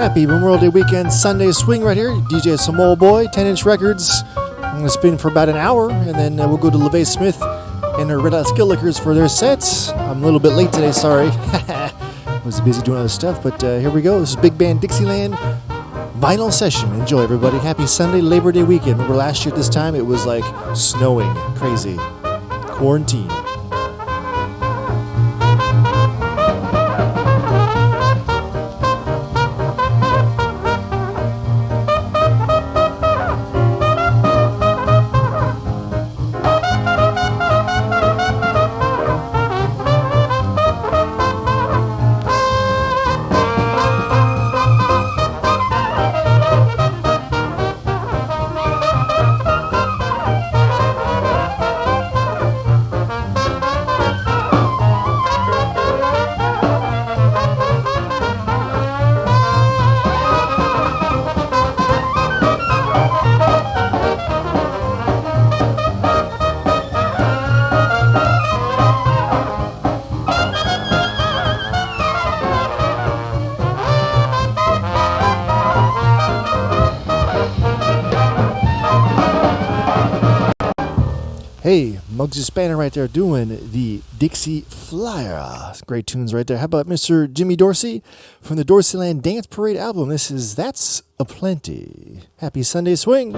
Happy Memorial Day weekend Sunday swing right here. DJ Samoa Boy, 10-inch records. I'm going to spin for about an hour, and then we'll go to LeVay Smith and her Red Hot Skill Lickers for their sets. I'm a little bit late today, sorry. I was busy doing other stuff, but here we go. This is Big Band Dixieland vinyl session. Enjoy, everybody. Happy Sunday, Labor Day weekend. Remember last year at this time, it was like snowing. Crazy. Quarantine. Hey, Muggsy Spanner right there doing the Dixie Flyer. Great tunes right there. How about Mr. Jimmy Dorsey from the Dorseyland Dance Parade album? This is That's a Plenty. Happy Sunday swing.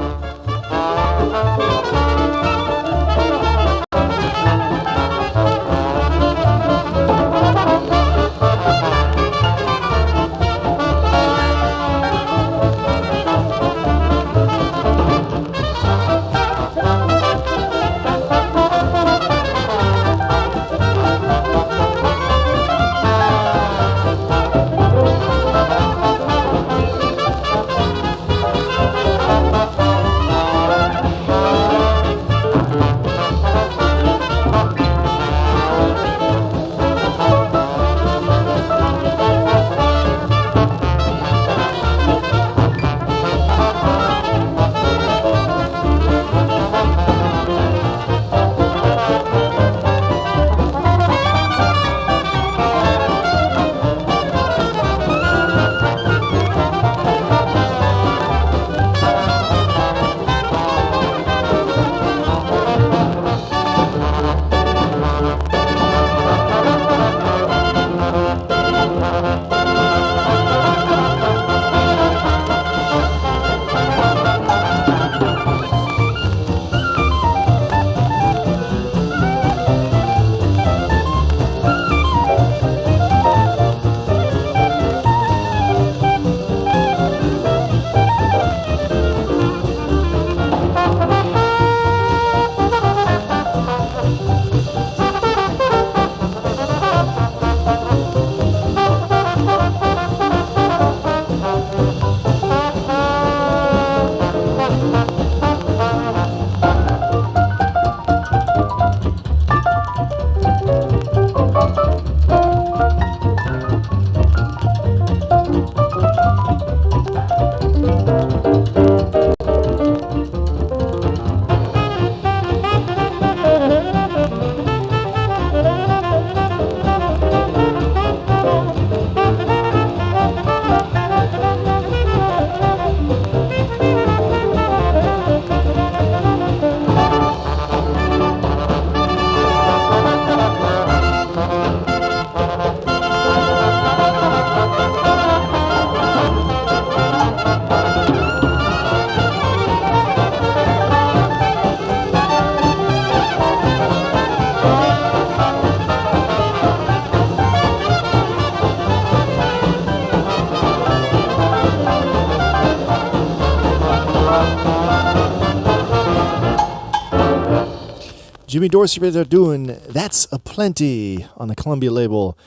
Jimmy Dorsey right there doing That's a Plenty on the Columbia label.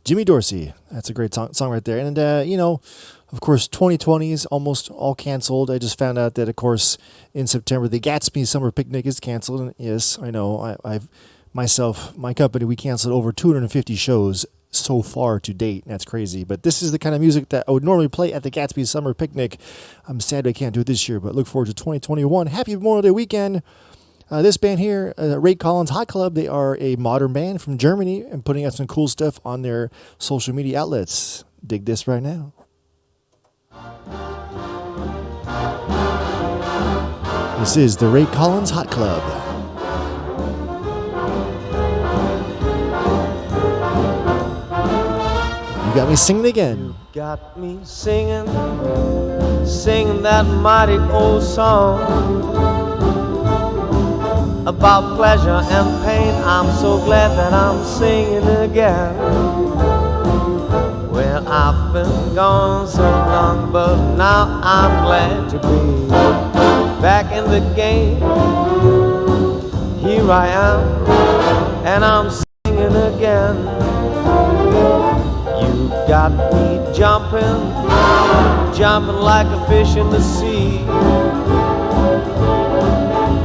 Jimmy Dorsey. That's a great song right there. And, of course, 2020 is almost all canceled. I just found out that, of course, in September, the Gatsby Summer Picnic is canceled. And yes, I know. My company, we canceled over 250 shows so far to date. That's crazy. But this is the kind of music that I would normally play at the Gatsby Summer Picnic. I'm sad I can't do it this year, but look forward to 2021. Happy Memorial Day weekend. This band here, Ray Collins Hot Club, they are a modern band from Germany and putting out some cool stuff on their social media outlets. Dig this right now. This is the Ray Collins Hot Club. You got me singing again. You got me singing that mighty old song about pleasure and pain. I'm so glad that I'm singing again. Well, I've been gone so long, but now I'm glad to be back in the game. Here I am, and I'm singing again. You got me jumping like a fish in the sea.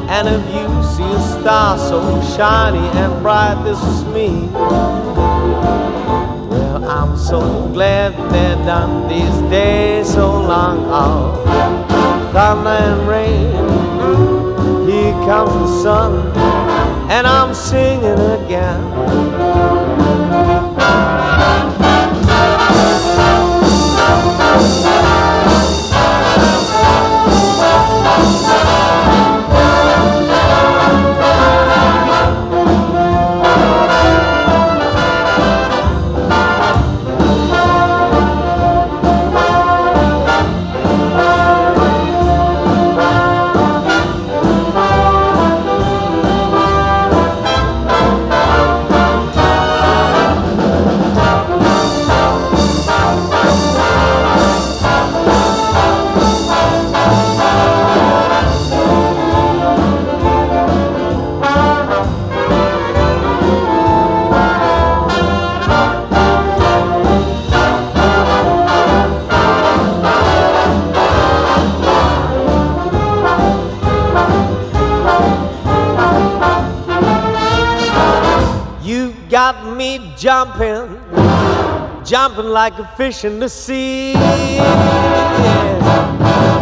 And if you see a star so shiny and bright, this is me. Well, I'm so glad they're done these days so long. Oh, thunder and rain, here comes the sun, and I'm singing again. Got me jumping like a fish in the sea. Yeah.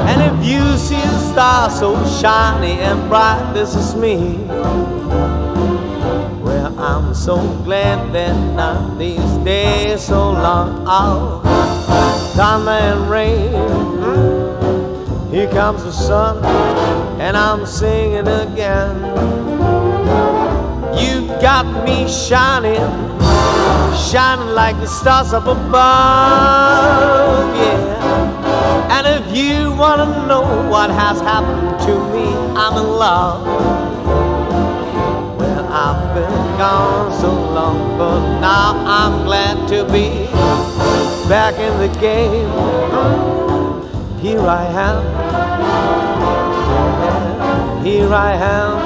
And if you see a star so shiny and bright, this is me. Well, I'm so glad that not these days so long. Oh, thunder and rain, here comes the sun, and I'm singing again. You got me shining like the stars up above, yeah. And if you wanna know what has happened to me, I'm in love. Well, I've been gone so long, but now I'm glad to be back in the game. Here I am, here I am.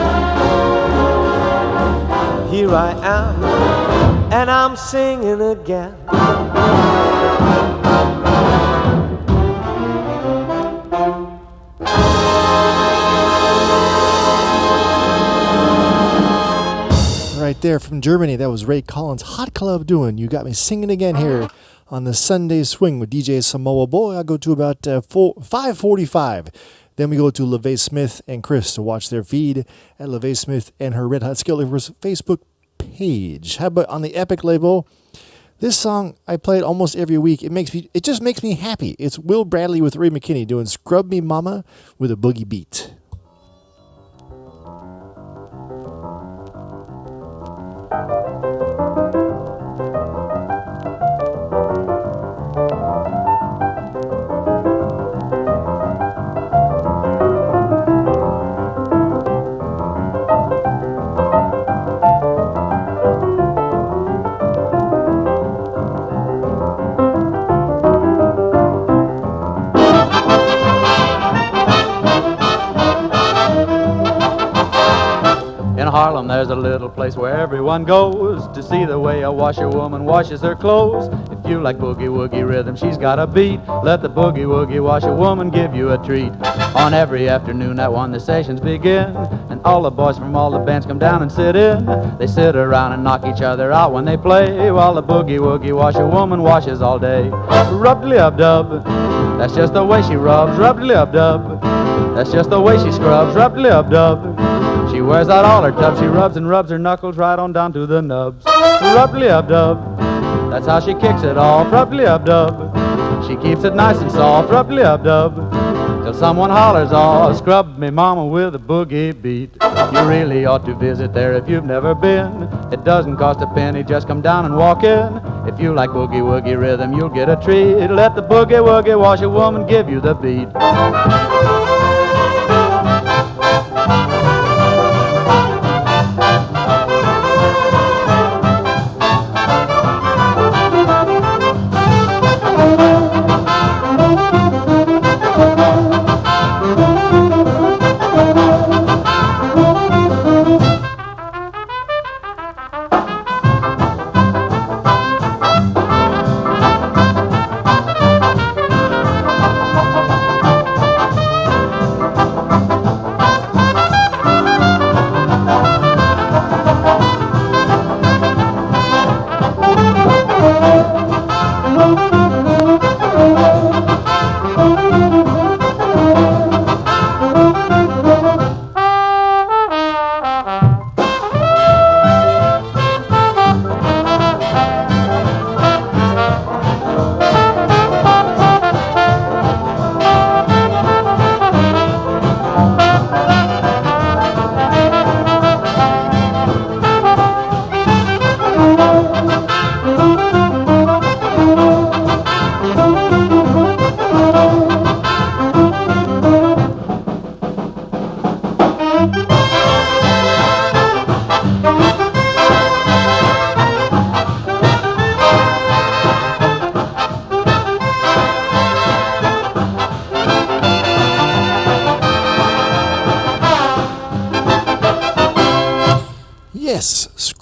Here I am, and I'm singing again. Right there from Germany, that was Ray Collins Hot Club doing You Got Me Singing Again here on the Sunday Swing with DJ Samoa Boy. I'll go to about 5:45. Then we go to LaVey Smith and Chris to watch their feed at LaVey Smith and her Red Hot Skillet's Facebook page. How about on the Epic label? This song I play it almost every week. It just makes me happy. It's Will Bradley with Ray McKinney doing Scrub Me Mama with a boogie beat. Harlem there's a little place where everyone goes to see the way a washerwoman washes her clothes. If you like boogie-woogie rhythm, she's got a beat. Let the boogie-woogie washerwoman give you a treat. On every afternoon at 1 the sessions begin, and all the boys from all the bands come down and sit in. They sit around and knock each other out when they play, while the boogie-woogie washerwoman washes all day. Rub-de-lub-dub, that's just the way she rubs. Rub-de-lub-dub, that's just the way she scrubs. Rub-de-lub-dub, she wears out all her tubs. She rubs and rubs her knuckles right on down to the nubs. Rub-de-lub-dub, that's how she kicks it off. Rub-de-lub-dub, she keeps it nice and soft. Rub-de-lub-dub, till someone hollers, "Oh, scrub me mama with a boogie beat." You really ought to visit there if you've never been. It doesn't cost a penny, just come down and walk in. If you like boogie-woogie rhythm, you'll get a treat. Let the boogie-woogie washerwoman give you the beat.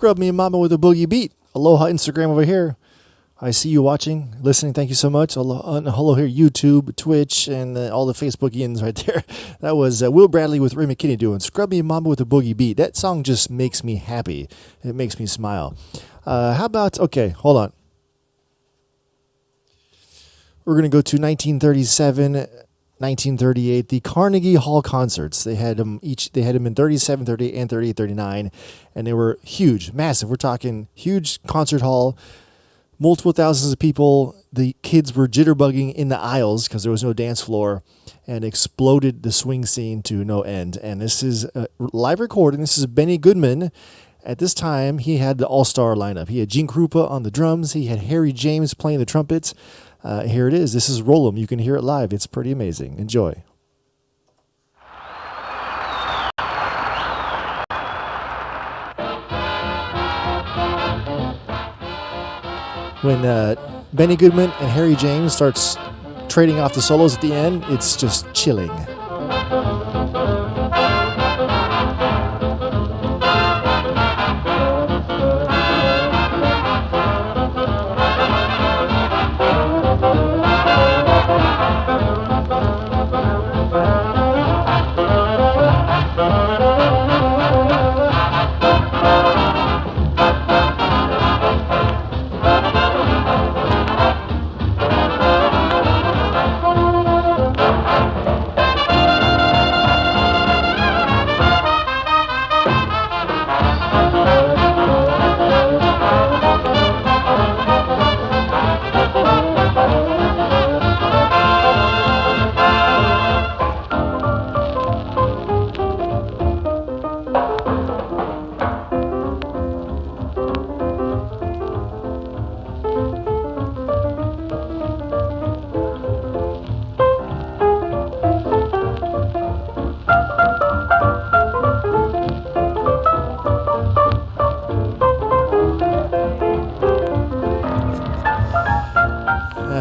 Scrub me mama with a boogie beat. Aloha Instagram over here. I see you watching, listening. Thank you so much. Hello here, YouTube, Twitch, and all the Facebookians right there. That was Will Bradley with Ray McKinney doing Scrub Me Mama with a Boogie Beat. That song just makes me happy. It makes me smile. How about, okay, hold on. We're going to go to 1937, 1938, the Carnegie Hall concerts. They had them in 37, 38, and 38, 39, and they were huge, massive. We're talking huge concert hall, multiple thousands of people. The kids were jitterbugging in the aisles because there was no dance floor, and exploded the swing scene to no end. And this is a live recording. This is Benny Goodman. At this time, he had the all-star lineup. He had Gene Krupa on the drums. He had Harry James playing the trumpets. Here it is. This is Roll 'em. You can hear it live. It's pretty amazing. Enjoy. When Benny Goodman and Harry James starts trading off the solos at the end, it's just chilling.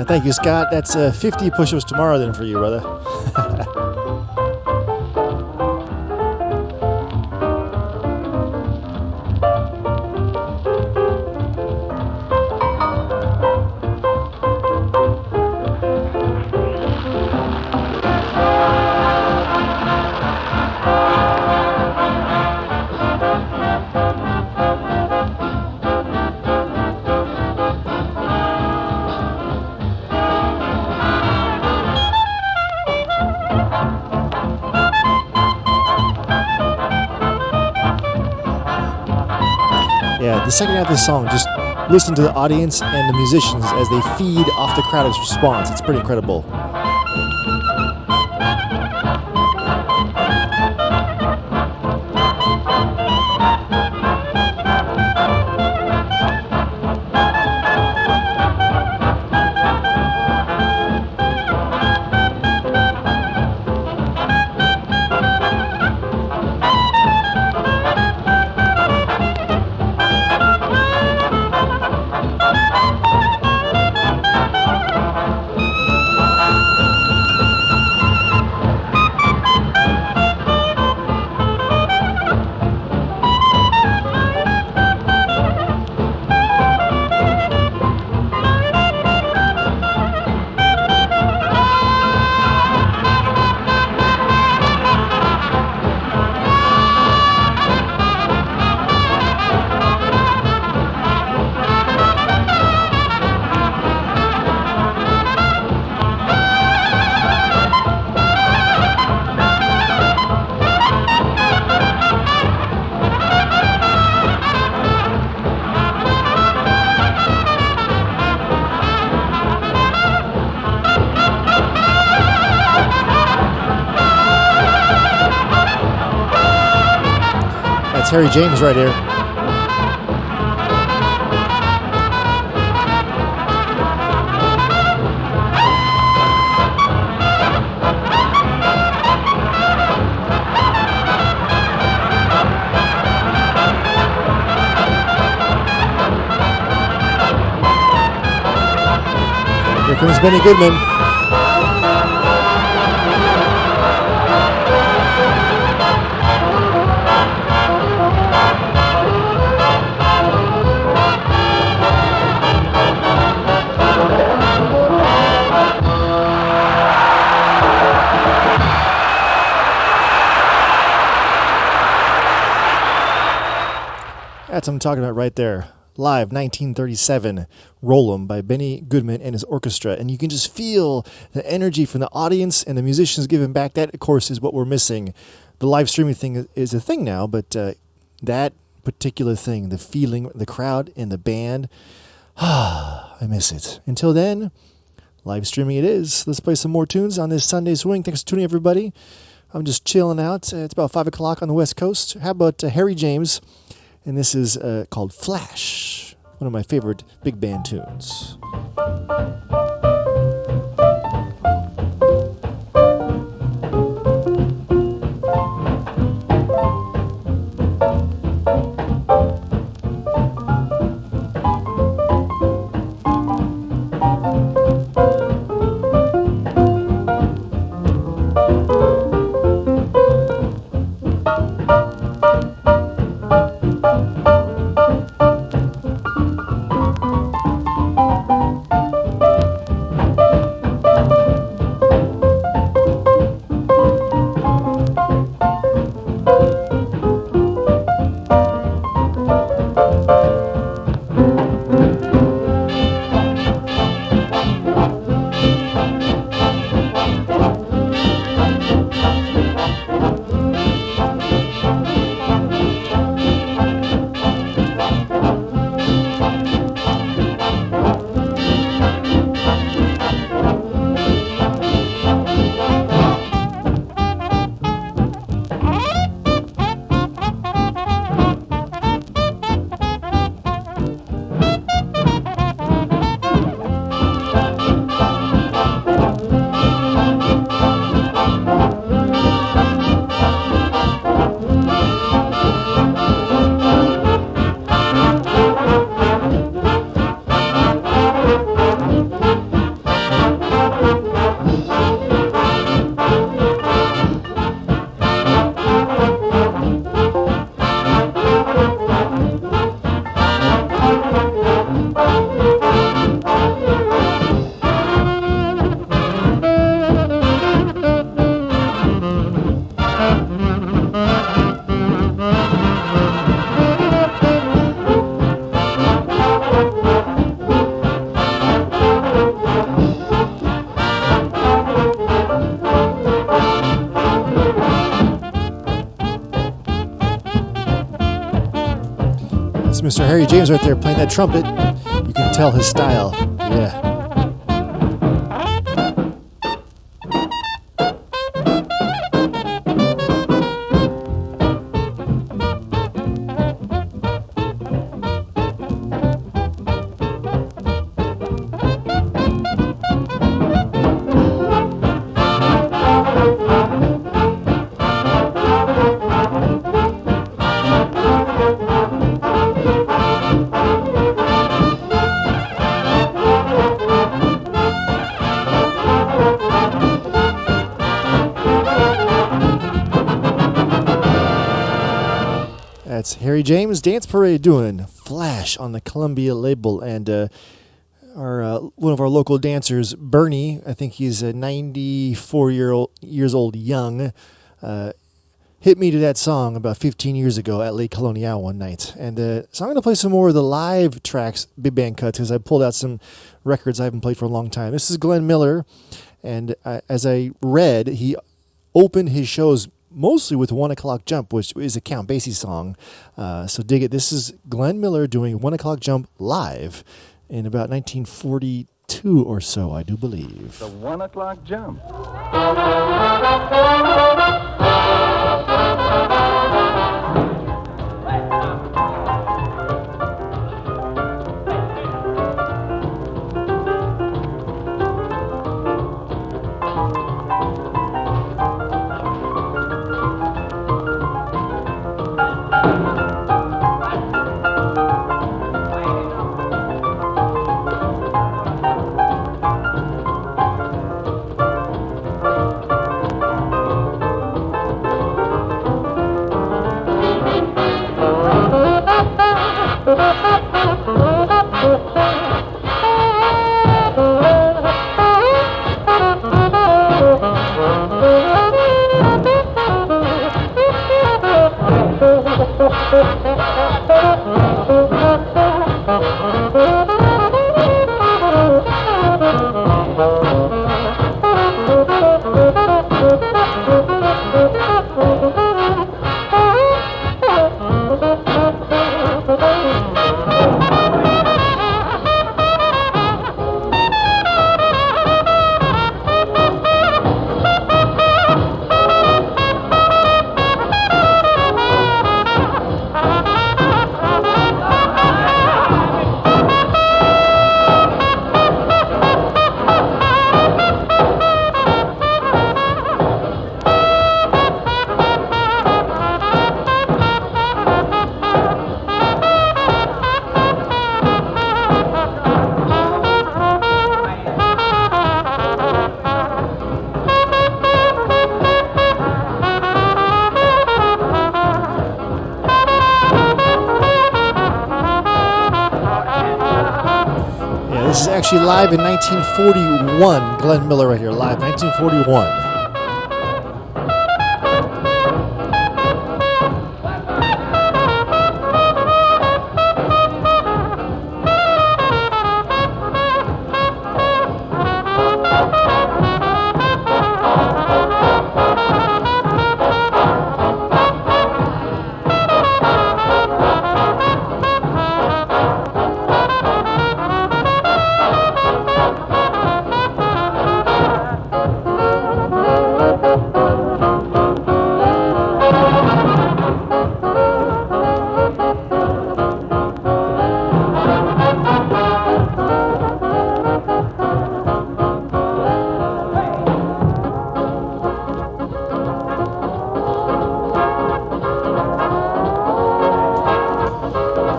Thank you, Scott. That's 50 push-ups tomorrow then for you, brother. Yeah, the second half of the song, just listen to the audience and the musicians as they feed off the crowd's response. It's pretty incredible. That's Harry James right here. Here comes Benny Goodman. That's what I'm talking about right there. Live, 1937, Roll 'em by Benny Goodman and his orchestra. And you can just feel the energy from the audience and the musicians giving back. That, of course, is what we're missing. The live streaming thing is a thing now, but that particular thing, the feeling, the crowd and the band, I miss it. Until then, live streaming it is. Let's play some more tunes on this Sunday Swing. Thanks for tuning, everybody. I'm just chilling out. It's about 5 o'clock on the West Coast. How about Harry James? And this is called Flash, one of my favorite big band tunes. That's Mr. Harry James right there playing that trumpet. You can tell his style. Yeah. That's Harry James Dance Parade doing Flash on the Columbia label, and our one of our local dancers, Bernie, I think he's 94 years old young, hit me to that song about 15 years ago at Lake Colonial one night. And so I'm going to play some more of the live tracks, big band cuts, because I pulled out some records I haven't played for a long time. This is Glenn Miller, and as I read, he opened his shows mostly with 1 O'Clock Jump, which is a Count Basie song. So dig it. This is Glenn Miller doing 1 O'Clock Jump live in about 1942 or so, I do believe. The 1 O'Clock Jump. This is actually live in 1941. Glenn Miller right here, live 1941.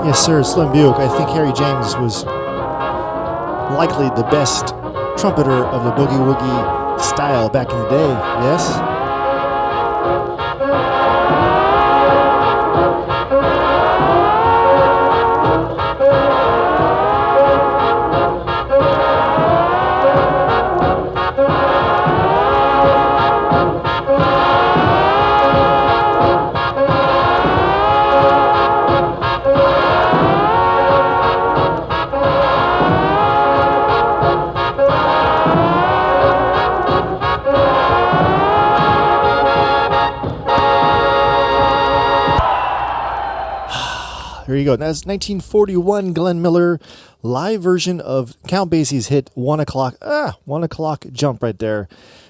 Yes, sir, Slim Buick. I think Harry James was likely the best trumpeter of the boogie woogie style back in the day. Yes? There you go. That's 1941 Glenn Miller live version of Count Basie's hit 1 O'Clock. 1 O'Clock Jump right there.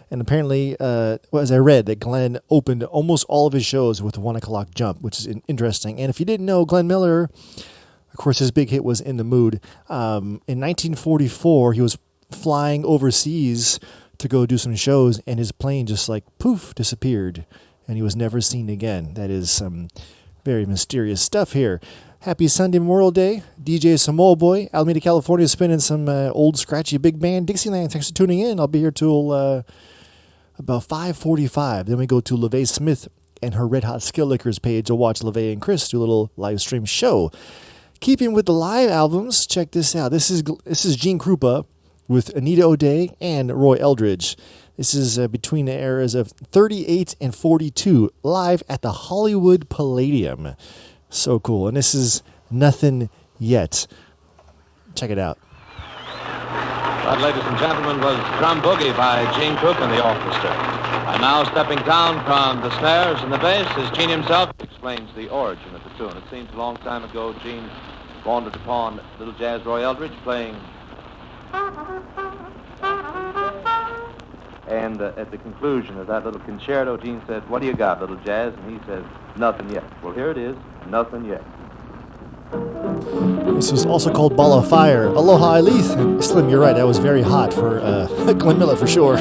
And apparently, as I read, that Glenn opened almost all of his shows with 1 O'Clock Jump, which is interesting. And if you didn't know, Glenn Miller, of course, his big hit was In the Mood. In 1944, he was flying overseas to go do some shows, and his plane just like poof disappeared, and he was never seen again. That is some very mysterious stuff here. Happy Sunday, Memorial Day. DJ Samoa Boy, Alameda, California, spinning some old scratchy big band Dixieland. Thanks for tuning in. I'll be here till about 5:45. Then we go to LeVay Smith and her Red Hot Skill Lickers page to watch LeVay and Chris do a little live stream show. Keeping with the live albums, check this out. This is Gene Krupa with Anita O'Day and Roy Eldridge. This is between the eras of 38 and 42, live at the Hollywood Palladium. So cool. And this is Nothing Yet. Check it out. That, ladies and gentlemen, was Drum Boogie by Gene Krupa and the orchestra. And now stepping down from the snares and the bass is Gene himself. Explains the origin of the tune. It seems a long time ago Gene wandered upon little jazz Roy Eldridge playing. And at the conclusion of that little concerto, Gene said, "What do you got, little jazz?" And he says, "Nothing yet." Well, here it is, Nothing Yet. This was also called Ball of Fire. Aloha, Elise. And Slim, you're right. That was very hot for Glenn Miller for sure.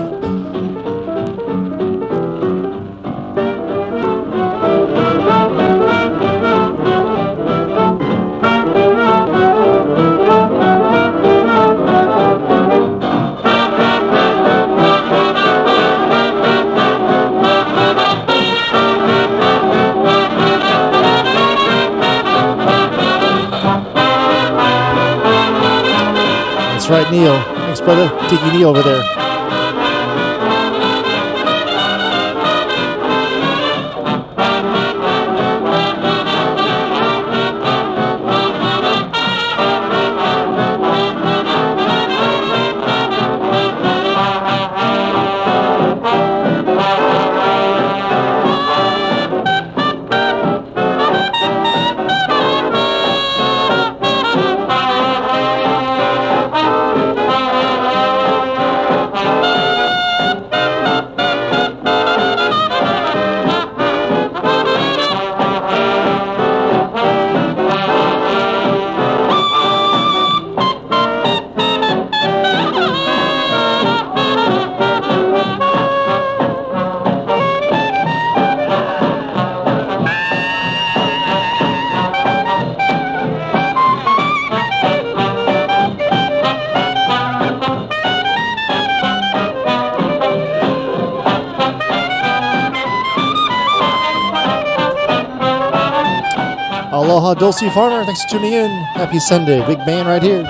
That's right, Neil. Thanks, brother. Tiki Neil over there. Aloha, Dorsey Farmer. Thanks for tuning in. Happy Sunday. Big band right here.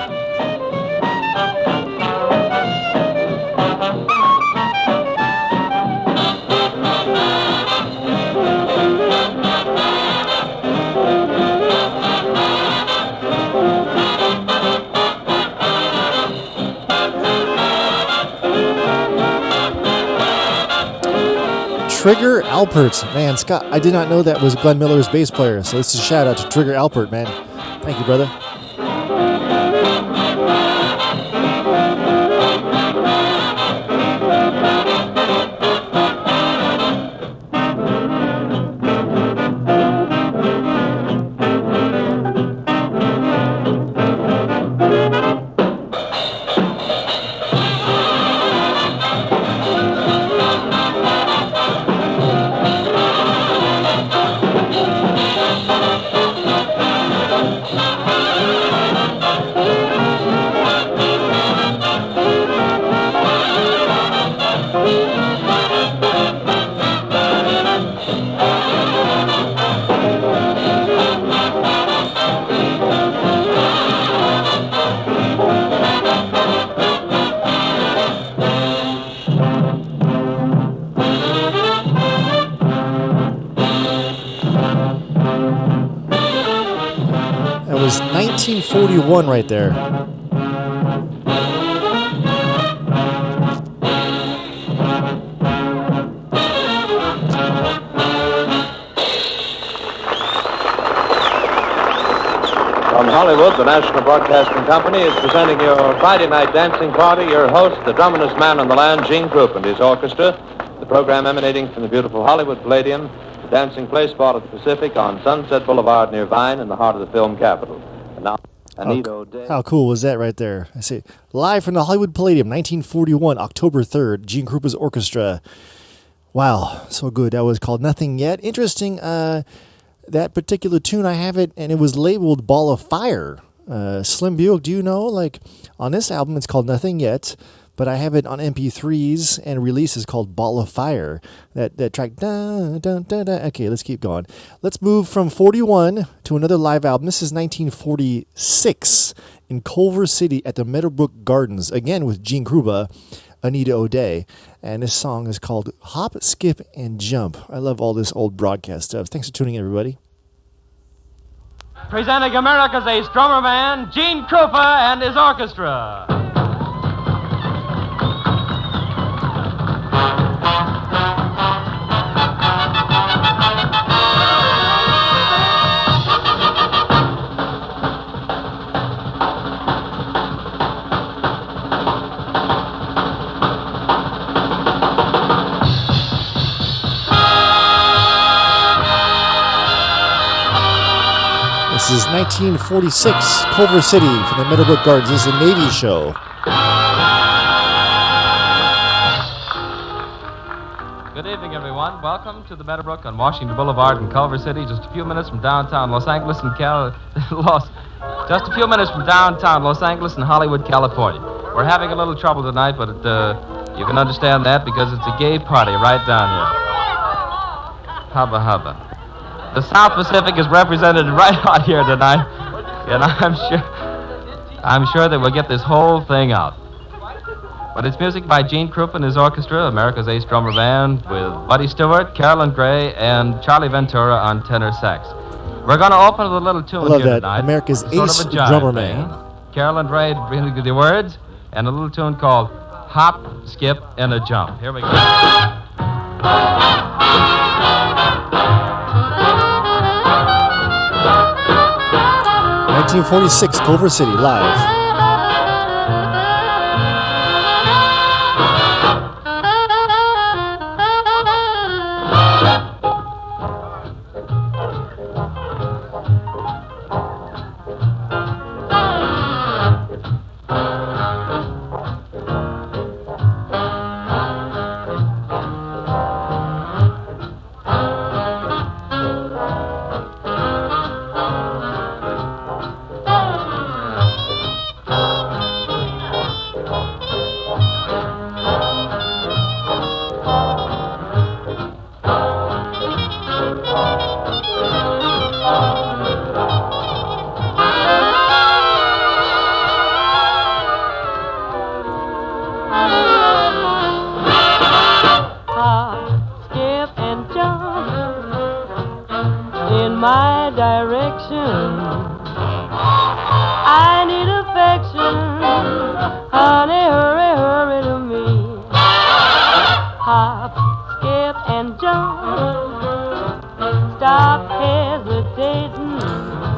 Trigger Alpert. Man, Scott, I did not know that was Glenn Miller's bass player. So this is a shout out to Trigger Alpert, man. Thank you, brother. That was 1941 right there. From Hollywood, the National Broadcasting Company is presenting your Friday night dancing party. Your host, the drumminest man on the land, Gene Krupp, and his orchestra. The program emanating from the beautiful Hollywood Palladium, the dancing play spot of the Pacific on Sunset Boulevard near Vine in the heart of the film capital. And now, Anita O'Day. How cool was that right there? I say, live from the Hollywood Palladium, 1941, October 3rd, Gene Krupp's orchestra. Wow, so good. That was called Nothing Yet. Interesting, that particular tune, I have it, and it was labeled Ball of Fire. Slim Buick, do you know? Like, on this album, it's called Nothing Yet, but I have it on MP3s and releases called Ball of Fire. That track, dun, dun, dun, dun. Okay, let's keep going. Let's move from 41 to another live album. This is 1946 in Culver City at the Meadowbrook Gardens, again with Gene Krupp, Anita O'Day, and this song is called Hop, Skip, and Jump. I love all this old broadcast stuff. Thanks for tuning in, everybody. Presenting America's ace drummer man, Gene Krupp and his orchestra. This is 1946, Culver City from the Meadowbrook Gardens. This is a Navy show. Good evening, everyone. Welcome to the Meadowbrook on Washington Boulevard in Culver City, just a few minutes from downtown Los Angeles and just a few minutes from downtown Los Angeles and Hollywood, California. We're having a little trouble tonight, but you can understand that because it's a gay party right down here. Hubba hubba. The South Pacific is represented right out here tonight, and I'm sure that we'll get this whole thing out. But it's music by Gene Krupp and his orchestra, America's ace drummer band, with Buddy Stewart, Carolyn Gray, and Charlie Ventura on tenor sax. We're going to open with a little tune here tonight. America's sort ace of a jive drummer thing. man. Carolyn Gray reading the words, and a little tune called Hop, Skip, and a Jump. Here we go. 1946, Culver City, live.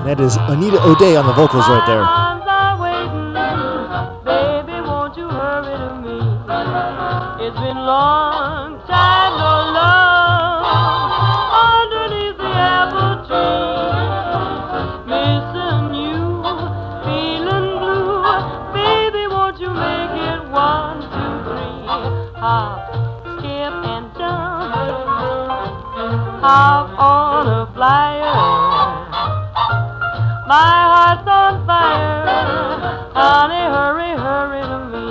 That is Anita O'Day on the vocals right there. Baby, won't you hurry to me? It's been long time no love underneath the apple tree. Missing you, feeling blue. Baby, won't you make it 1, 2, 3? Hop, skip, and jump. Hop on a flyer. My heart's on fire, honey, hurry, hurry to me.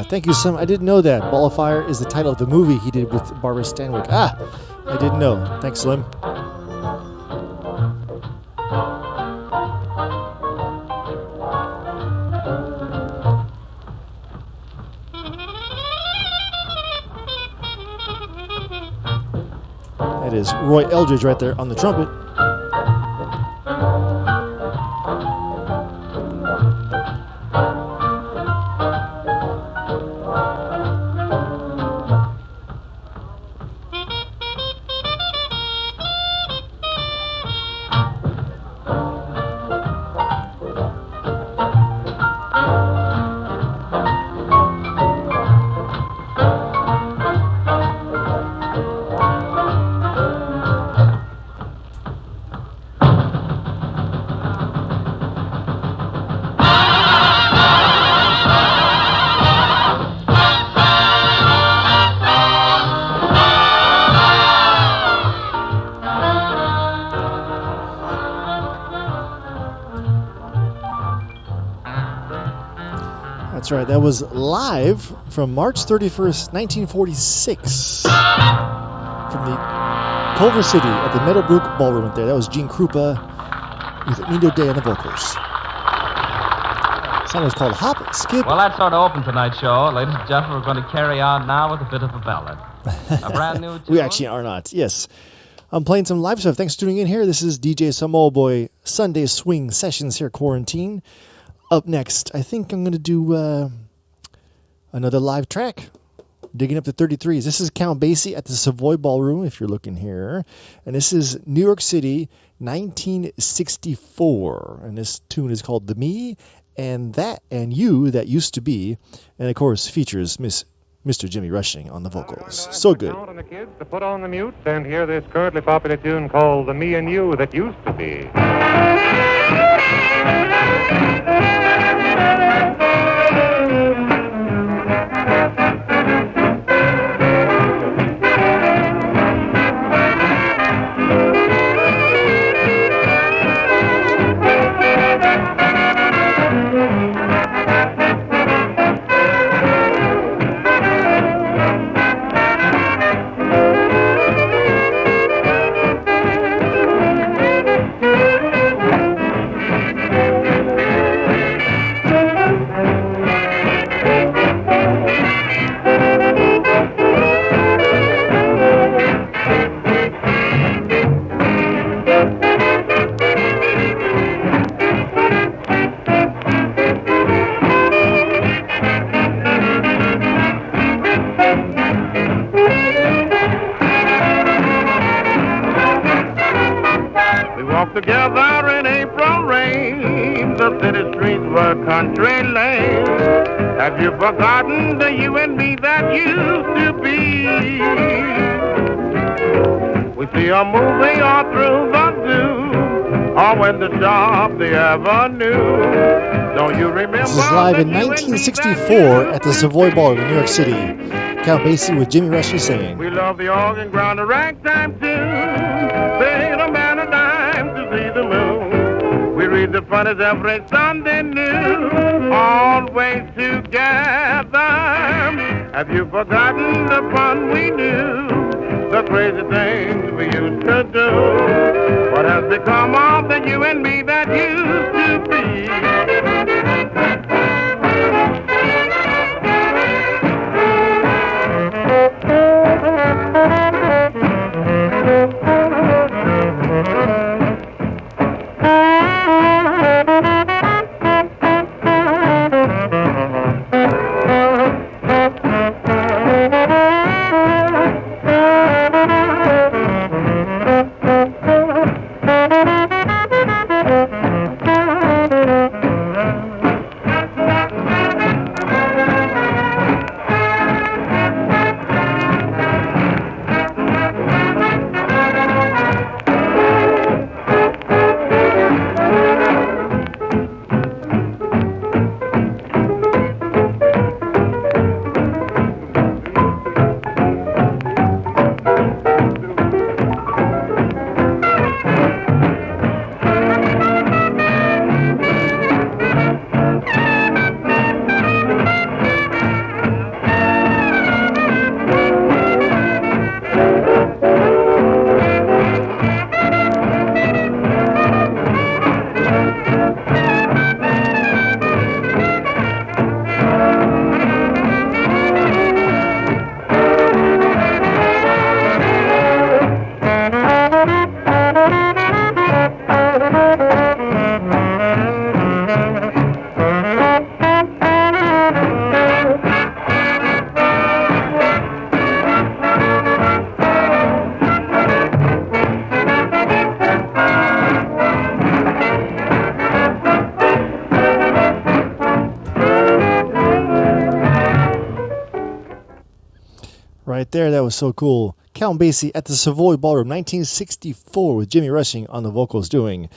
Thank you, Sam. I didn't know that. Ball of Fire is the title of the movie he did with Barbara Stanwyck. I didn't know. Thanks, Slim. That is Roy Eldridge right there on the trumpet. That's right. That was live from March 31st, 1946, from the Culver City at the Meadowbrook Ballroom there. That was Gene Krupa with Nino Day on the vocals. The song was called Hop, Skip. Well, that sort of opened tonight's show. Ladies and gentlemen, we're going to carry on now with a bit of a ballad. A brand new tune. We actually are not. Yes. I'm playing some live stuff. Thanks for tuning in here. This is DJ Samoa Boy Sunday Swing Sessions here, Quarantine. Up next, I think I'm going to do another live track, digging up the 33s. This is Count Basie at the Savoy Ballroom, if you're looking here. And this is New York City, 1964. And this tune is called The Me and That and You That Used to Be. And, of course, features Mr. Jimmy Rushing on the vocals. So good. And the kids to put on the mute and hear this currently popular tune called The Me and You That Used to Be. Together in April rain, the city streets were country lanes. Have you forgotten the you and me that used to be? We see a movie all through the zoo, or when the shop the avenue. Don't you remember? This is live in 1964 at the Savoy Ballroom in New York City. Count Basie with Jimmy Rushing singing. We love the organ ground, a ragtime tune. Paying a man a dime to see the moon. We read the funnies every Sunday noon. Always together. Have you forgotten the fun we knew? The crazy things we used to do. What has become of the you and me that used to be? right there. That was so cool. Count Basie at the Savoy Ballroom, 1964, with Jimmy Rushing on the vocals doing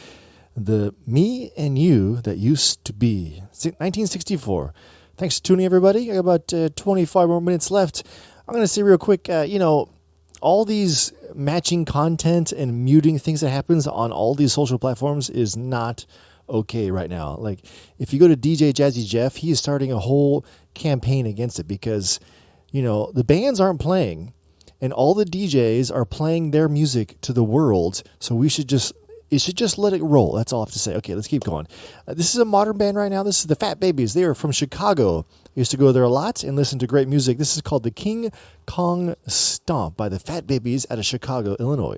the Me and You That Used to Be. 1964. Thanks for tuning, everybody. I got about 25 more minutes left. I'm going to say real quick, all these matching content and muting things that happens on all these social platforms is not okay right now. Like, if you go to DJ Jazzy Jeff, he is starting a whole campaign against it because, the bands aren't playing and all the DJs are playing their music to the world. So it should just let it roll. That's all I have to say. Okay, let's keep going. This is a modern band right now. This is the Fat Babies. They are from Chicago. I used to go there a lot and listen to great music. This is called the King Kong Stomp by the Fat Babies out of Chicago, Illinois.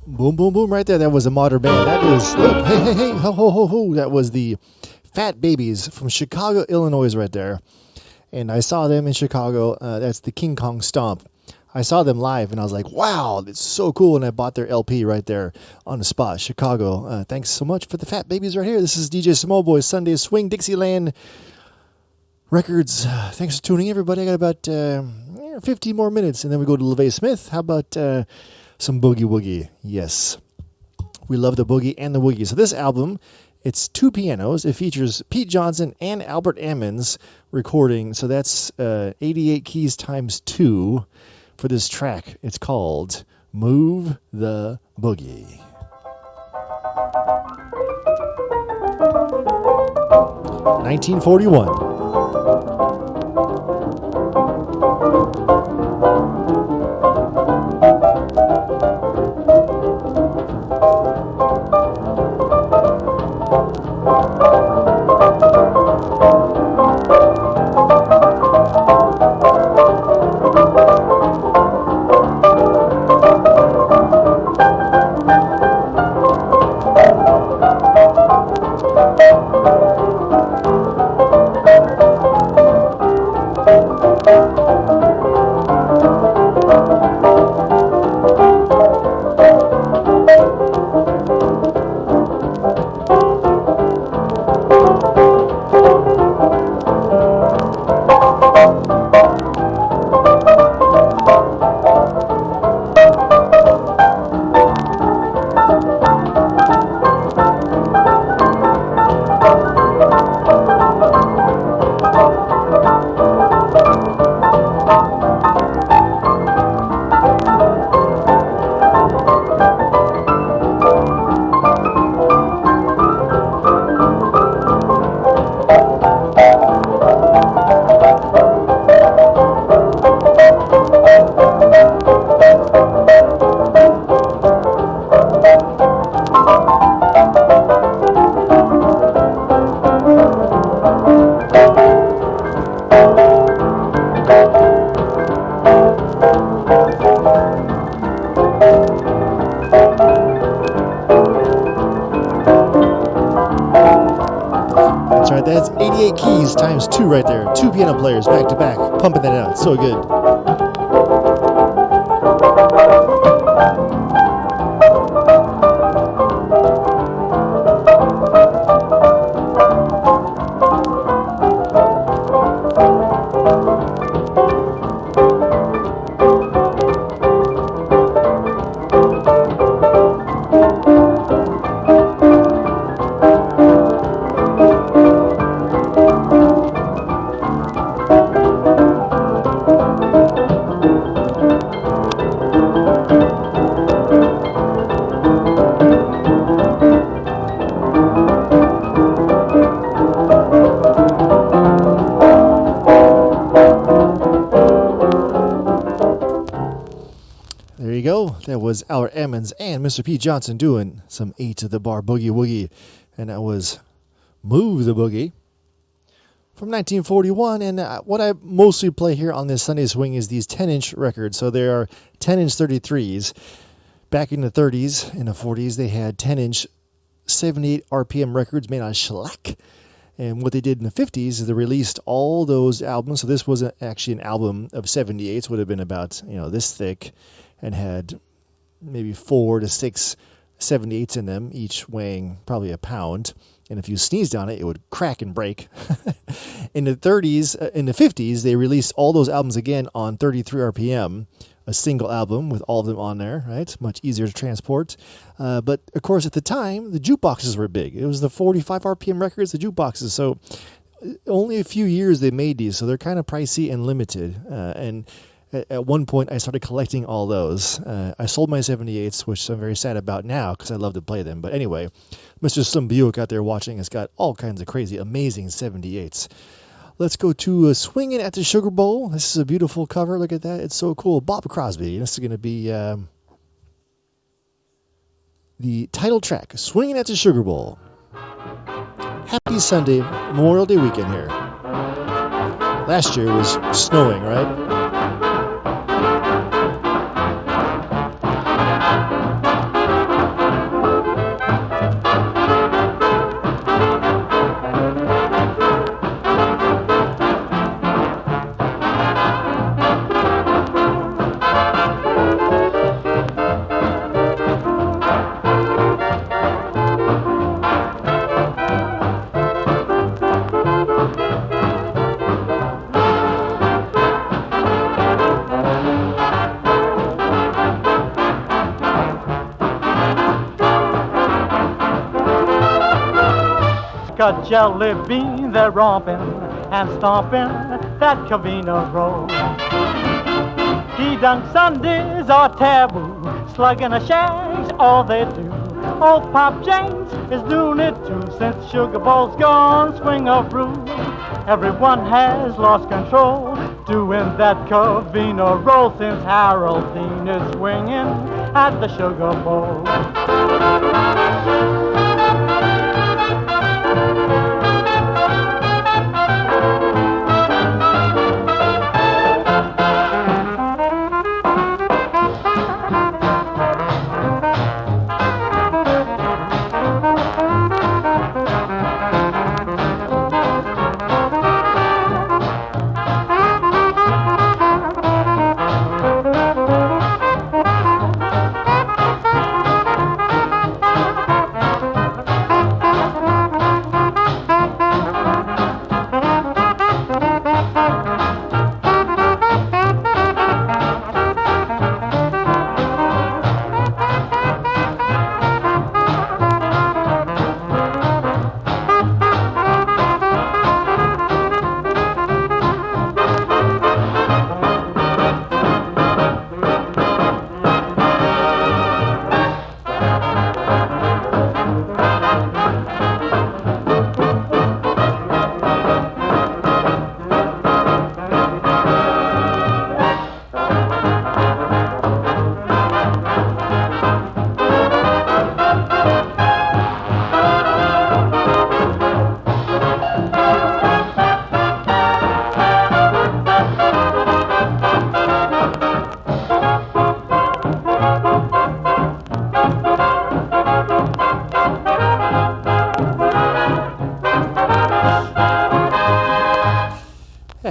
Boom, boom, boom, right there. That was a modern band. That was, hey, ho, ho, ho, ho. That was the Fat Babies from Chicago, Illinois, right there. And I saw them in Chicago. That's the King Kong Stomp. I saw them live, and I was like, wow, it's so cool. And I bought their LP right there on the spot, Chicago. Thanks so much for the Fat Babies right here. This is DJ Samoa Boy, Sunday Swing, Dixieland Records. Thanks for tuning in, everybody. I got about 15 more minutes, and then we go to LeVay Smith. How about some Boogie Woogie? Yes. We love the Boogie and the Woogie. So this album, it's two pianos. It features Pete Johnson and Albert Ammons recording. So that's 88 keys times 2 for this track. It's called Move the Boogie. (1941). 8 keys times 2 right there. 2 piano players back to back, pumping that out. So good. That was Albert Emmons and Mr. Pete Johnson doing some 8 to the bar boogie woogie. And that was Move the Boogie from 1941. And what I mostly play here on this Sunday Swing is these 10-inch records. So there are 10-inch 33s. Back in the 30s and the 40s, they had 10-inch 78 RPM records made out of shellac. And what they did in the 50s is they released all those albums. So this was actually an album of 78s, would have been about, this thick, and had maybe 4 to 6 78s in them, each weighing probably a pound. And if you sneezed on it, it would crack and break. In the 50s, they released all those albums again on 33 RPM, a single album with all of them on there, right? Much easier to transport. But, of course, at the time, the jukeboxes were big. It was the 45 RPM records, the jukeboxes. So only a few years they made these, so they're kind of pricey and limited. And at one point, I started collecting all those. I sold my 78s, which I'm very sad about now because I love to play them. But anyway, Mr. Slim Buick out there watching has got all kinds of crazy, amazing 78s. Let's go to Swingin' at the Sugar Bowl. This is a beautiful cover. Look at that. It's so cool. Bob Crosby. This is going to be the title track, Swingin' at the Sugar Bowl. Happy Sunday, Memorial Day weekend here. Last year was snowing, right? A jelly bean, they're romping and stomping that Covina road. He-dunk Sundays are taboo, slugging a shag's all they do. Old Pop James is doing it too, since Sugar Bowl's gone, swing of rude. Everyone has lost control, doing that Covina roll, since Harold Dean is swinging at the Sugar Bowl.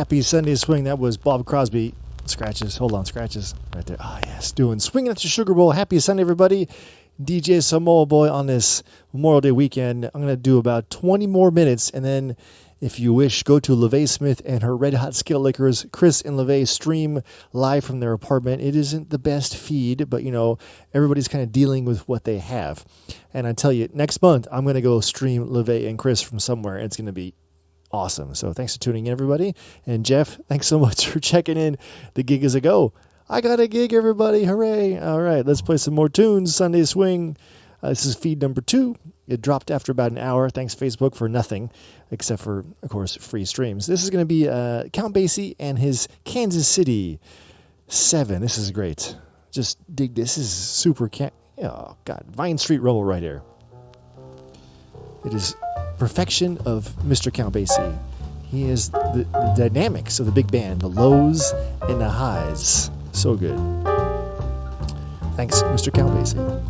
Happy Sunday Swing. That was Bob Crosby. Scratches. Hold on, scratches. Right there. Ah, yes. Doing Swinging at the Sugar Bowl. Happy Sunday, everybody. DJ Samoa Boy on this Memorial Day weekend. I'm going to do about 20 more minutes, and then if you wish, go to LeVay Smith and her Red Hot Skillet Lickers. Chris and LeVay stream live from their apartment. It isn't the best feed, but, you know, everybody's kind of dealing with what they have. And I tell you, next month, I'm going to go stream LeVay and Chris from somewhere. It's going to be awesome. So thanks for tuning in, everybody. And Jeff, thanks so much for checking in. The gig is a go. I got a gig, everybody. Hooray. All right, let's play some more tunes. Sunday Swing. This is feed number 2. It dropped after about an hour. Thanks, Facebook, for nothing, except for, of course, free streams. This is going to be Count Basie and his Kansas City 7. This is great. Just dig this. This is super oh, God. Vine Street Rumble right here. It is perfection of Mr. Count Basie. He is the dynamics of the big band, the lows and the highs. So good. Thanks, Mr. Count Basie.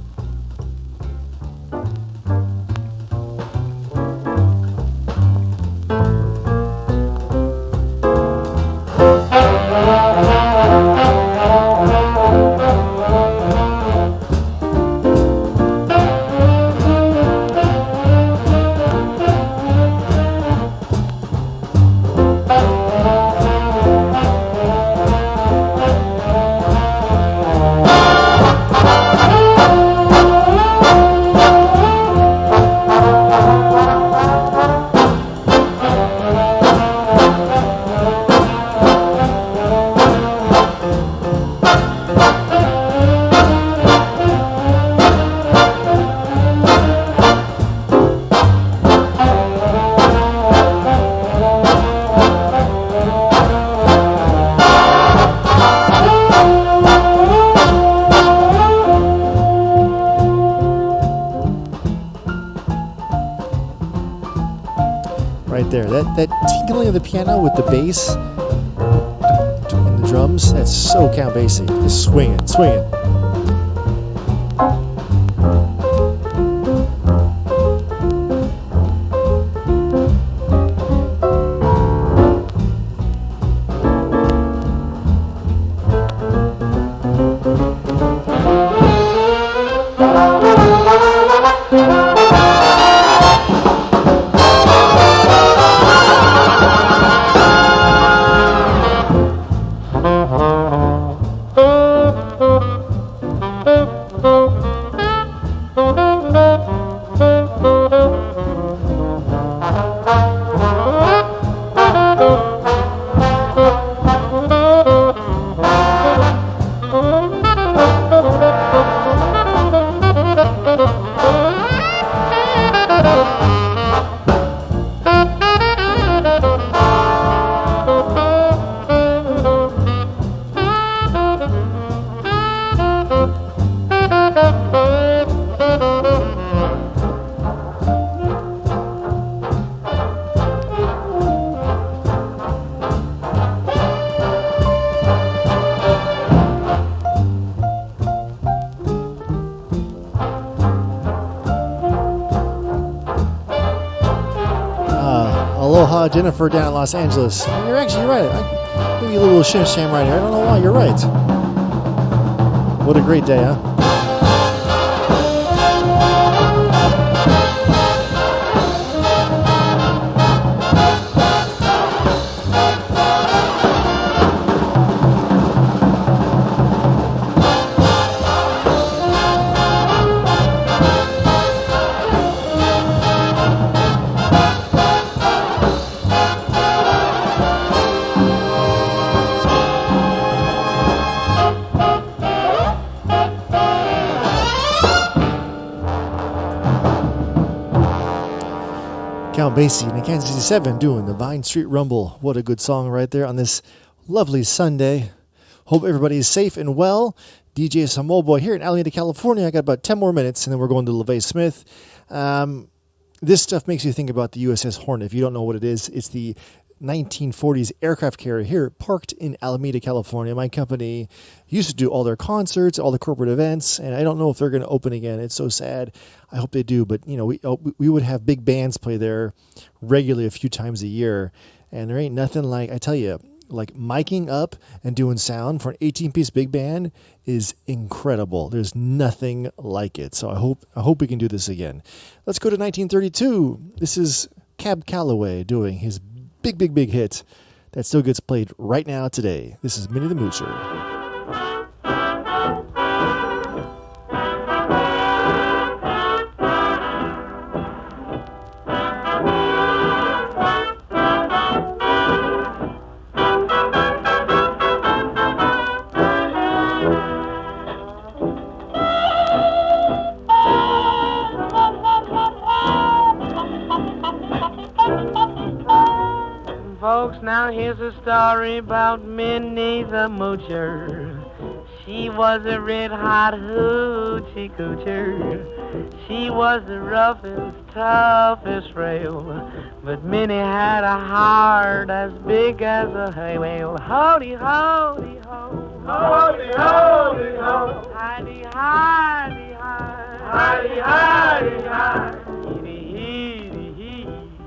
That tinkling of the piano with the bass and the drums, that's so Count Basie. Just swinging, swinging. Jennifer down in Los Angeles. You're actually right. I give you a little shim sham right here. I don't know why. You're right. What a great day, huh? Count Basie and the Kansas City 7 doing the Vine Street Rumble. What a good song right there on this lovely Sunday. Hope everybody is safe and well. DJ Samoa Boy here in Alameda, California. I got about 10 more minutes, and then we're going to LeVay Smith. This stuff makes you think about the USS Hornet. If you don't know what it is, it's the 1940s aircraft carrier here, parked in Alameda, California. My company used to do all their concerts, all the corporate events, and I don't know if they're going to open again. It's so sad. I hope they do, but you know, we would have big bands play there regularly a few times a year, And there ain't nothing like, I tell you, like miking up and doing sound for an 18-piece big band is incredible. There's nothing like it. So I hope we can do this again. Let's go to 1932. This is Cab Calloway doing his big hit that still gets played right now today. This is Minnie the Moocher. Folks, now here's a story about Minnie the Moocher. She was a red-hot hoochie coocher. She was the roughest, toughest frail, but Minnie had a heart as big as a hay whale. Howdy, howdy, ho. Howdy, howdy, ho. Hidey, hidey, hi. Hidey, hidey, hi.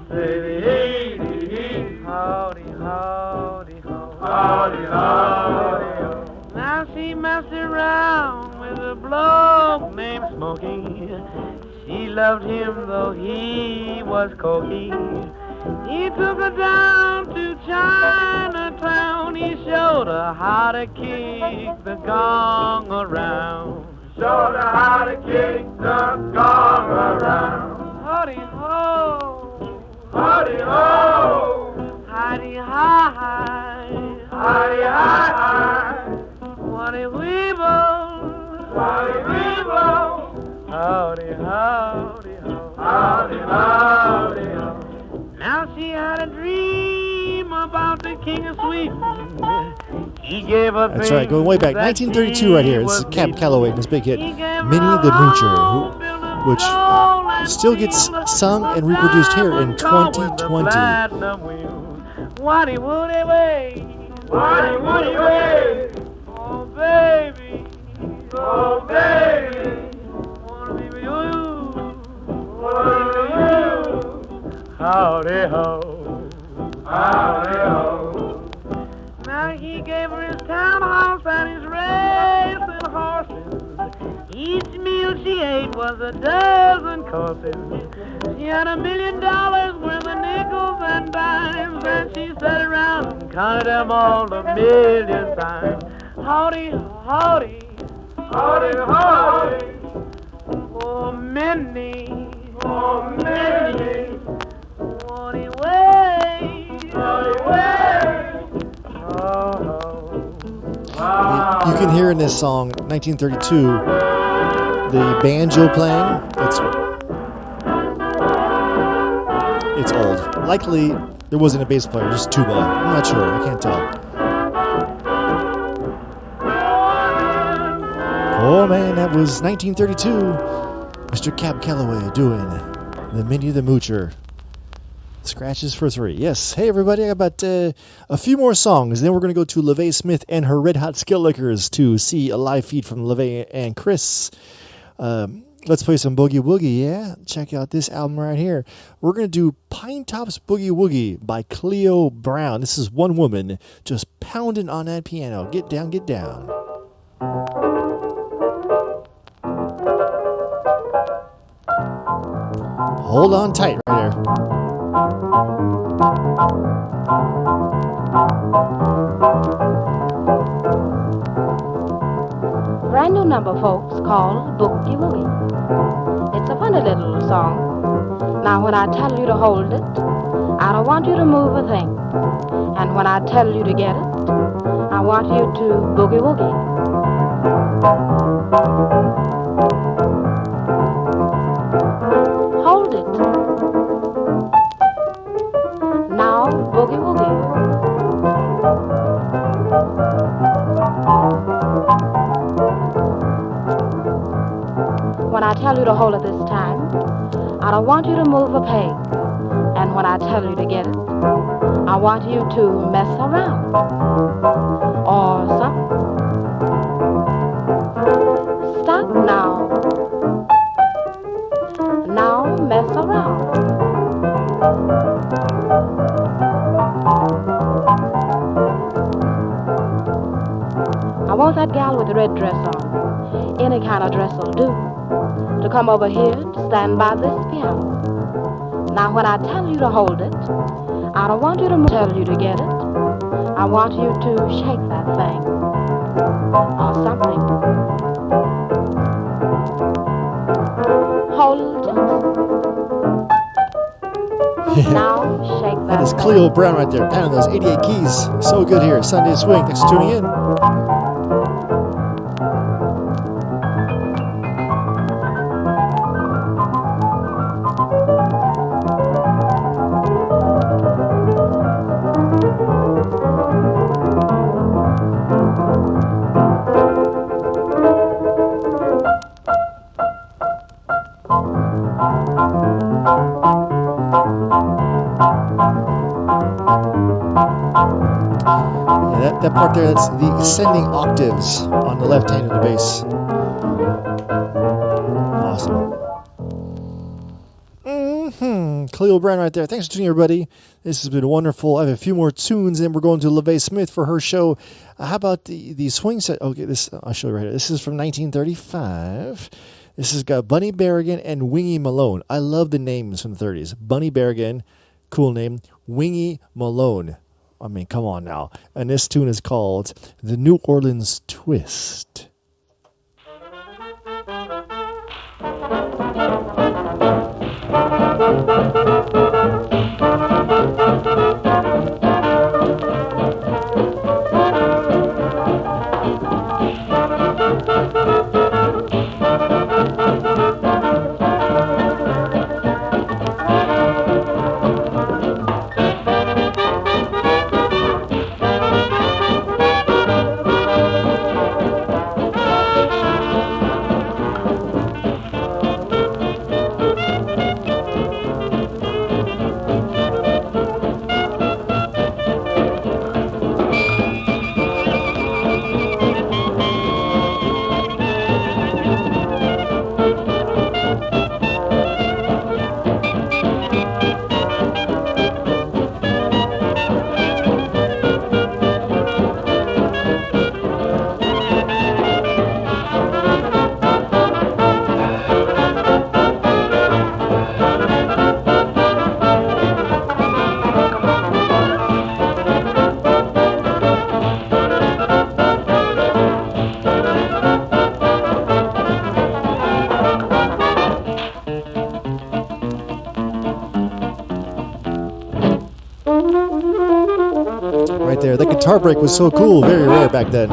Heedy, heedy, hee. Howdy, howdy, ho. Howdy, howdy, ho. Now she messed around with a bloke named Smokey. She loved him though he was cocky. He took her down to Chinatown. He showed her how to kick the gong around. Showed her how to kick the gong around. Howdy, ho. Howdy, ho. Hidey, hi, hidey, hi, Waddy weeble, Waddy weeble, howdy, howdy, ho, howdy, howdy, ho. Now she had a dream about the King of Sweden. He gave her That's right, going way back, 1932 right here. This is Cab Calloway and his big hit, Minnie the Moocher, which still gets sung and reproduced here in 2020. Waddy woody way, Waddy woody way. Oh baby, oh baby, wanna be with you, wanna be with you. Howdy ho, howdy ho. Now he gave her his townhouse and his racing horses. Each meal she ate was a dozen courses. She had $1 million worth of nickels and dimes, and she sat around and counted them all 1,000,000 times. Howdy, howdy, howdy, howdy. Oh, Minnie, oh, Minnie. Howdy, way, howdy, way. Oh, wow. You can hear in this song, 1932, the banjo playing. It's old. Likely there wasn't a bass player, just tuba. I'm not sure. I can't tell. Oh man, that was 1932. Mr. Cab Calloway doing the Minnie the Moocher. Scratches for 3. Yes. Hey everybody, I got about a few more songs. Then we're going to go to LaVey Smith and her Red Hot Skill Lickers to see a live feed from LaVey and Chris. Let's play some Boogie Woogie, yeah? Check out this album right here. We're going to do Pine Top's Boogie Woogie by Cleo Brown. This is one woman just pounding on that piano. Get down, get down. Hold on tight right here. Brand new number, folks, called Boogie Woogie. It's a funny little song. Now, when I tell you to hold it, I don't want you to move a thing. And when I tell you to get it, I want you to boogie woogie. Hold it. Now, boogie woogie. When I tell you to hold it this time, I don't want you to move a peg. And when I tell you to get it, I want you to mess around. Or something. Stop now. Now mess around. want that gal with the red dress on, any kind of dress will do, to come over here to stand by this piano. Now when I tell you to hold it, I don't want you to tell you to get it. I want you to shake that thing or something. Hold it. Now shake that. That is Cleo Brown right there, pounding those 88 keys. So good here, Sunday Swing. Thanks for tuning in. That part there, that's the ascending octaves on the left hand of the bass. Awesome. Cleo Brown right there. Thanks for tuning in, everybody. This has been wonderful. I have a few more tunes, and we're going to LeVay Smith for her show. How about the swing set? Okay, this I'll show you right here. This is from 1935. This has got Bunny Berrigan and Wingy Malone. I love the names from the 30s. Bunny Berrigan, cool name. Wingy Malone. I mean, come on now. And this tune is called The New Orleans Twist. Right there. That guitar break was so cool. Very rare back then.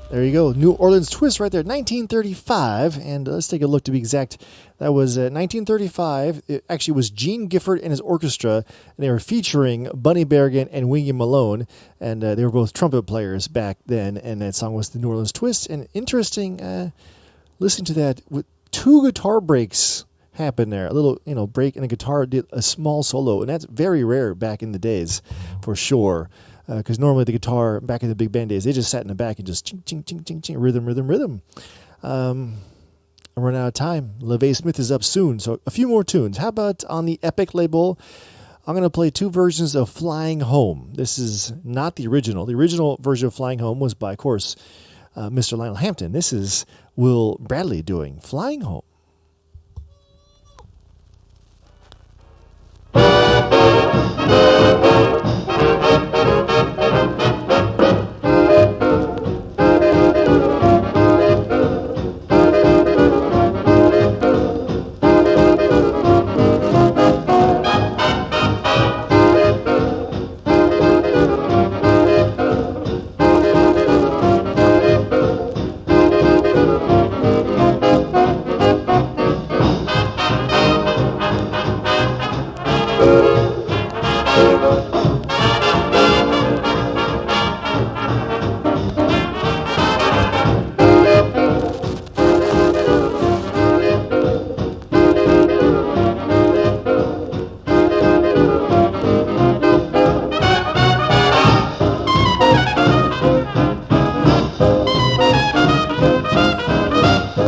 There you go. New Orleans Twist right there, 1935. And let's take a look to be exact. That was 1935. It actually was Gene Gifford and his orchestra, and they were featuring Bunny Berrigan and Wingy Malone. And they were both trumpet players back then. And that song was the New Orleans Twist. And interesting, listening to that, with two guitar breaks happen there. A little, break and a guitar did a small solo. And that's very rare back in the days, for sure. Because normally the guitar, back in the big band days, they just sat in the back and just ching, ching, ching, ching, ching, rhythm, rhythm, rhythm. I'm running out of time. LeVay Smith is up soon, so a few more tunes. How about on the Epic label? I'm going to play two versions of Flying Home. This is not the original. The original version of Flying Home was by, of course, Mr. Lionel Hampton. This is Will Bradley doing Flying Home.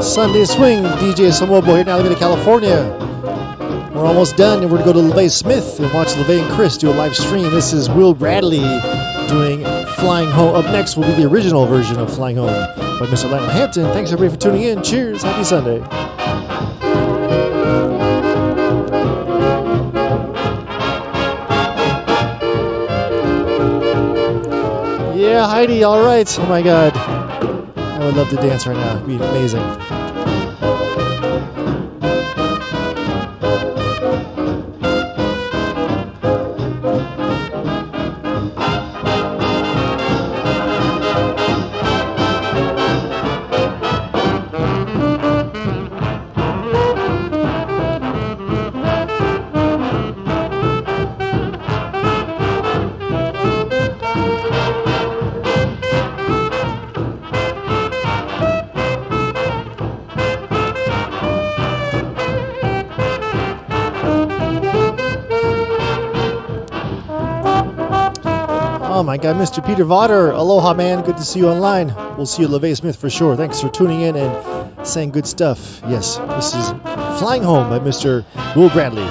Sunday Swing, DJ Samoa Boy here in Alameda, California. We're almost done, and we're going to go to LeVay Smith and watch LeVay and Chris do a live stream. This is Will Bradley doing Flying Home. Up next will be the original version of Flying Home by Mr. Lionel Hampton. Thanks everybody for tuning in. Cheers. Happy Sunday. Yeah, Heidi, all right. Oh my God. I would love to dance right now. It'd be amazing. Oh my God, Mr. Peter Votter. Aloha, man. Good to see you online. We'll see you at LeVay Smith for sure. Thanks for tuning in and saying good stuff. Yes, this is Flying Home by Mr. Will Bradley.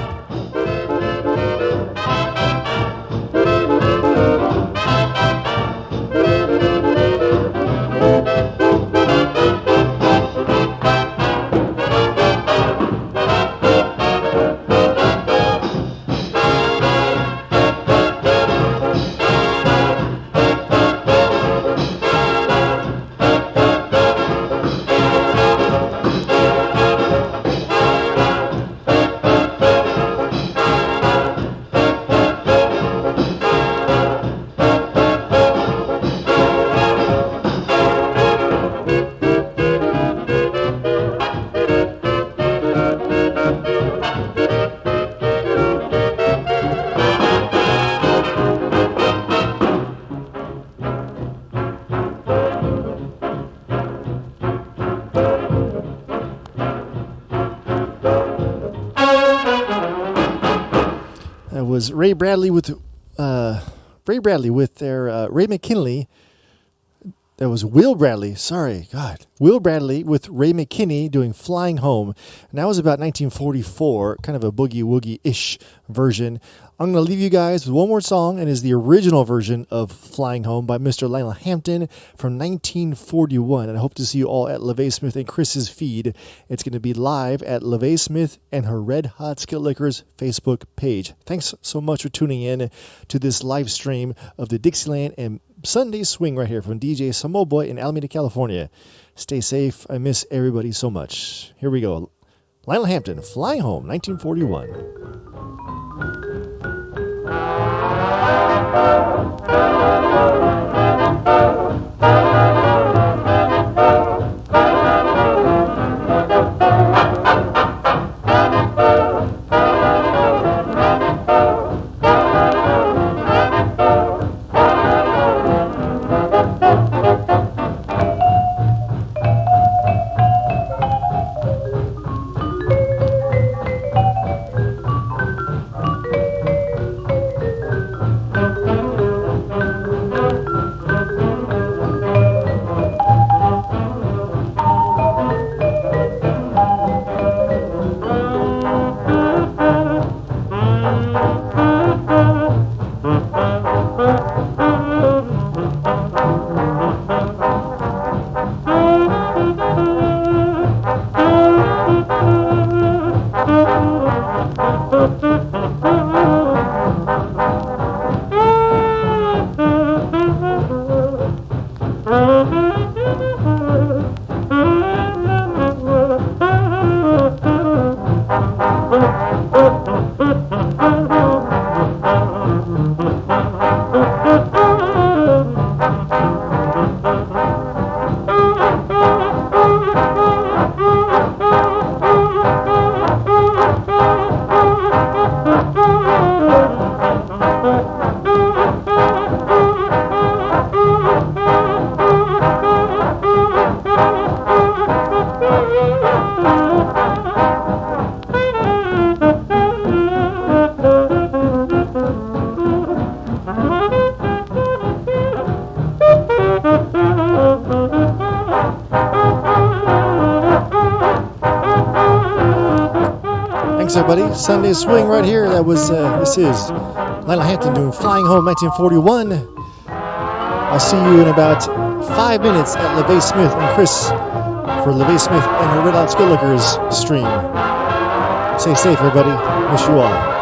Was Ray Bradley with their Ray McKinley. That was Will Bradley. Sorry, God. Will Bradley with Ray McKinney doing Flying Home. And that was about 1944, kind of a boogie-woogie-ish version. I'm going to leave you guys with one more song, and is the original version of Flying Home by Mr. Lionel Hampton from 1941. And I hope to see you all at LeVay Smith and Chris's feed. It's going to be live at LeVay Smith and her Red Hot Skillet Liquors Facebook page. Thanks so much for tuning in to this live stream of the Dixieland and Sunday Swing right here from DJ Samoa Boy in Alameda, California. Stay safe. I miss everybody so much. Here we go. Lionel Hampton, Flying Home, 1941. Thanks, everybody. Sunday Swing right here. That was, this is Lionel Hampton doing Flying Home 1941. I'll see you in about 5 minutes at LeVay Smith and Chris for LeVay Smith and her Red Hot Skill Lickers stream. Stay safe, everybody. Wish you all.